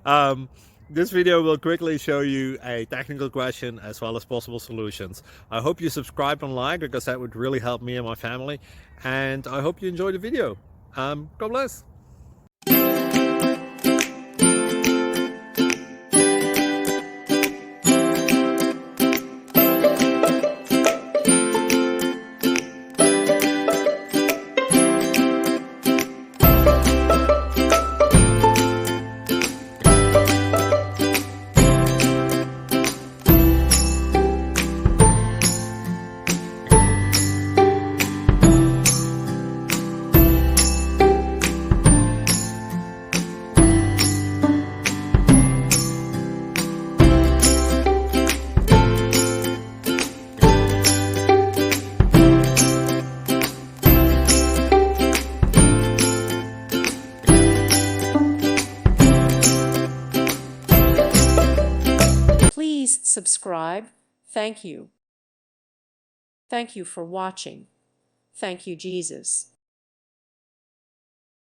um, this video will quickly show you a technical question as well as possible solutions. I hope you subscribe and like, because that would really help me and my family. And I hope you enjoy the video. God bless. Please subscribe. Thank you. Thank you for watching. Thank you, Jesus.